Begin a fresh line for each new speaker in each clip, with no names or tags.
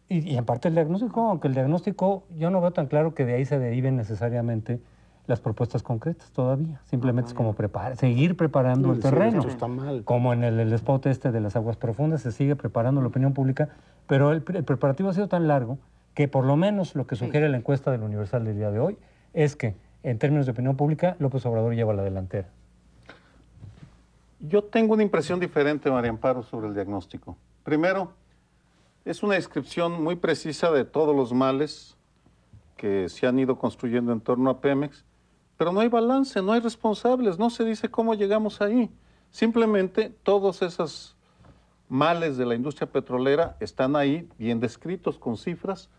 Y en parte el diagnóstico, aunque el diagnóstico yo no veo tan claro que de ahí se deriven necesariamente las propuestas concretas todavía. Simplemente es como seguir preparando el terreno.
Esto está mal.
Como en el spot este de las aguas profundas, se sigue preparando la opinión pública, pero el preparativo ha sido tan largo que por lo menos lo que sugiere la encuesta del Universal del día de hoy es que en términos de opinión pública López Obrador lleva la delantera.
Yo tengo una impresión diferente, María Amparo, sobre el diagnóstico. Primero, es una descripción muy precisa de todos los males que se han ido construyendo en torno a Pemex, pero no hay balance, no hay responsables, no se dice cómo llegamos ahí. Simplemente todos esos males de la industria petrolera están ahí, bien descritos con cifras,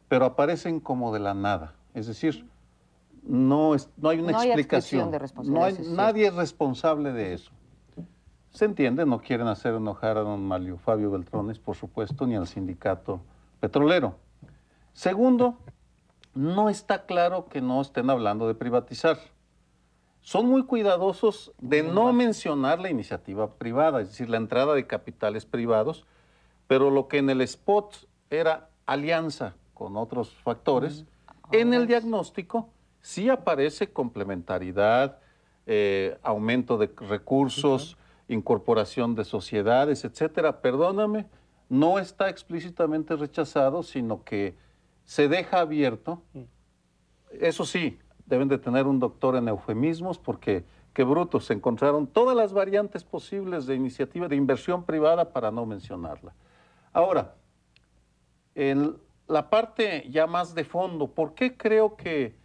pero aparecen como de la nada. Es decir, no hay una explicación. Nadie es responsable de eso. Se entiende, no quieren hacer enojar a don Mario Fabio Beltrones, por supuesto, ni al sindicato petrolero. Segundo, no está claro que no estén hablando de privatizar. Son muy cuidadosos de no mencionar la iniciativa privada, es decir, la entrada de capitales privados, pero lo que en el spot era alianza con otros factores, en el diagnóstico sí aparece complementariedad, aumento de recursos, incorporación de sociedades, etcétera. Perdóname, no está explícitamente rechazado, sino que se deja abierto. Eso sí, deben de tener un doctor en eufemismos porque, qué brutos, se encontraron todas las variantes posibles de iniciativa de inversión privada para no mencionarla. Ahora, en la parte ya más de fondo, ¿por qué creo que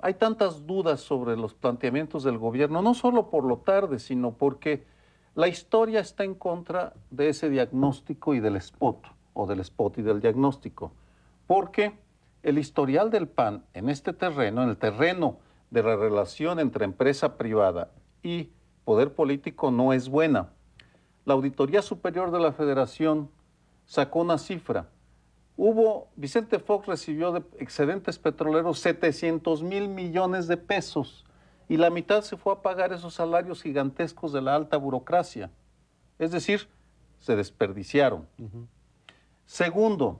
hay tantas dudas sobre los planteamientos del gobierno? No solo por lo tarde, sino porque la historia está en contra de ese diagnóstico y del spot, o del spot y del diagnóstico, porque el historial del PAN en este terreno, en el terreno de la relación entre empresa privada y poder político, no es buena. La Auditoría Superior de la Federación sacó una cifra. Vicente Fox recibió de excedentes petroleros 700,000 millones de pesos y la mitad se fue a pagar esos salarios gigantescos de la alta burocracia. Es decir, se desperdiciaron. Segundo,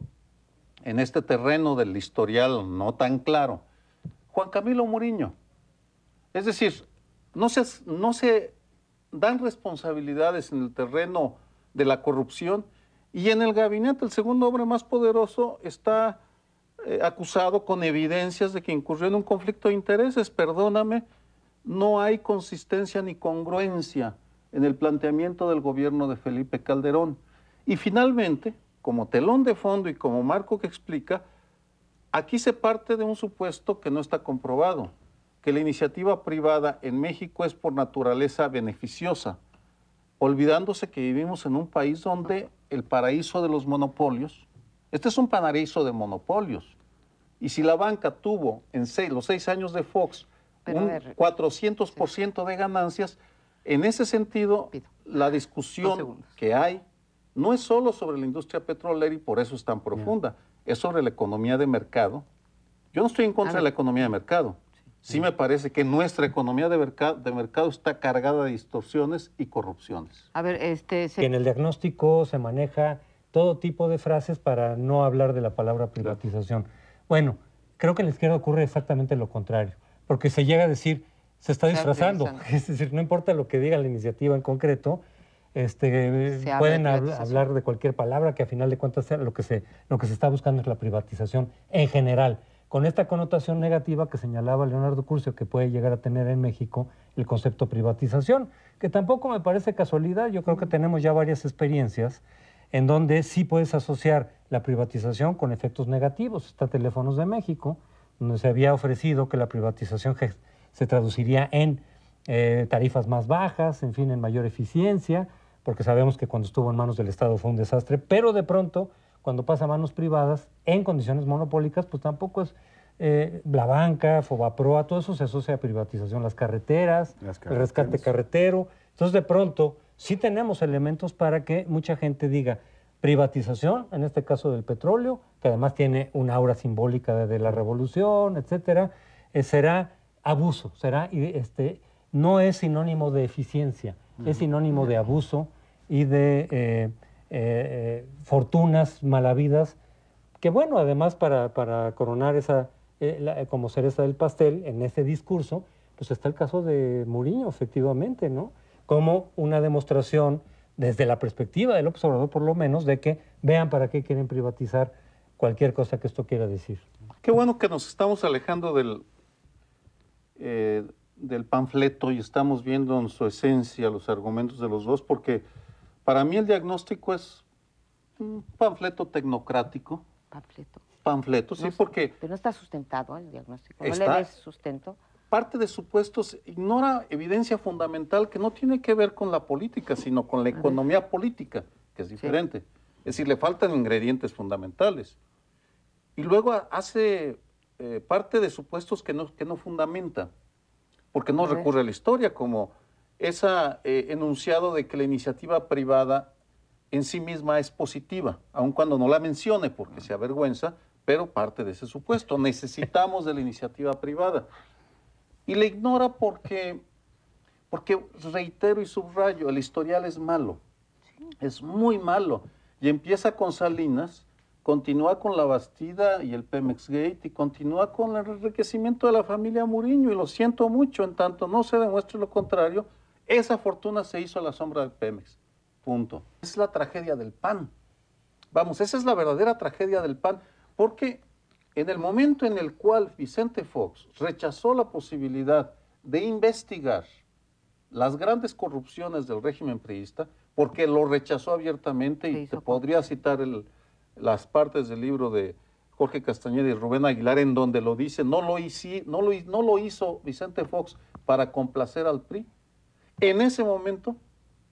en este terreno del historial no tan claro, Juan Camilo Muriño. Es decir, no se dan responsabilidades en el terreno de la corrupción y en el gabinete el segundo hombre más poderoso está acusado con evidencias de que incurrió en un conflicto de intereses. Perdóname, no hay consistencia ni congruencia en el planteamiento del gobierno de Felipe Calderón. Y finalmente, como telón de fondo y como marco que explica, aquí se parte de un supuesto que no está comprobado, que la iniciativa privada en México es por naturaleza beneficiosa, olvidándose que vivimos en un país donde el paraíso de los monopolios, este es un paraíso de monopolios, y si la banca tuvo en los 6 años de Fox un 400% de ganancias, en ese sentido, la discusión que hay no es solo sobre la industria petrolera y por eso es tan profunda, es sobre la economía de mercado. Yo no estoy en contra de la economía de mercado. Sí me parece que nuestra economía de mercado está cargada de distorsiones y corrupciones.
A ver, En el diagnóstico se maneja todo tipo de frases para no hablar de la palabra privatización. Bueno, creo que en la izquierda ocurre exactamente lo contrario, porque se llega a decir, se está disfrazando. Es decir, no importa lo que diga la iniciativa en concreto, pueden hablar de cualquier palabra que a final de cuentas lo que se está buscando es la privatización en general, con esta connotación negativa que señalaba Leonardo Curcio que puede llegar a tener en México el concepto privatización, que tampoco me parece casualidad. Yo creo que tenemos ya varias experiencias en donde sí puedes asociar la privatización con efectos negativos. Está Teléfonos de México, donde se había ofrecido que la privatización se traduciría en tarifas más bajas, en fin, en mayor eficiencia, porque sabemos que cuando estuvo en manos del Estado fue un desastre, pero de pronto, cuando pasa a manos privadas, en condiciones monopólicas, pues tampoco es la banca, Fobaproa, todo eso se asocia a privatización, las carreteras, el rescate carretero. Entonces, de pronto, sí tenemos elementos para que mucha gente diga privatización, en este caso del petróleo, que además tiene una aura simbólica de la revolución, etcétera, será abuso, no es sinónimo de eficiencia, es sinónimo de abuso y de fortunas malavidas Que bueno, además para coronar esa, como cereza del pastel en ese discurso, pues está el caso de Muriño, efectivamente, ¿no? Como una demostración, desde la perspectiva del observador por lo menos, de que vean para qué quieren privatizar cualquier cosa que esto quiera decir.
Qué bueno que nos estamos alejando del panfleto y estamos viendo en su esencia los argumentos de los dos, porque para mí el diagnóstico es un panfleto tecnocrático. Panfleto, sí, porque...
Pero no está sustentado el diagnóstico, ¿no le ves sustento?
Parte de supuestos ignora evidencia fundamental que no tiene que ver con la política, sino con la economía política, que es diferente. Sí. Es decir, le faltan ingredientes fundamentales. Y luego hace parte de supuestos que no fundamenta, porque no recurre a la historia, como ese enunciado de que la iniciativa privada en sí misma es positiva, aun cuando no la mencione porque se avergüenza, pero parte de ese supuesto. Necesitamos de la iniciativa privada. Y le ignora porque reitero y subrayo, el historial es malo, es muy malo. Y empieza con Salinas, continúa con la Bastida y el Pemex Gate, y continúa con el enriquecimiento de la familia Muriño, y lo siento mucho, en tanto no se demuestre lo contrario, esa fortuna se hizo a la sombra del Pemex, punto. Es la tragedia del PAN. Vamos, esa es la verdadera tragedia del PAN, porque en el momento en el cual Vicente Fox rechazó la posibilidad de investigar las grandes corrupciones del régimen priista, porque lo rechazó abiertamente, y te podría citar las partes del libro de Jorge Castañeda y Rubén Aguilar, en donde lo dice, no lo hizo Vicente Fox para complacer al PRI. En ese momento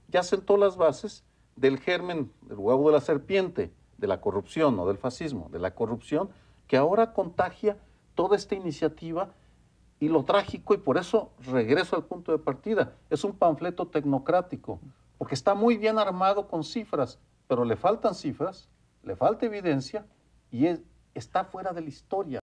ya sentó las bases del germen, del huevo de la serpiente, de la corrupción, no del fascismo, de la corrupción, que ahora contagia toda esta iniciativa. Y lo trágico, y por eso regreso al punto de partida, es un panfleto tecnocrático, porque está muy bien armado con cifras, pero le faltan cifras, le falta evidencia y está fuera de la historia.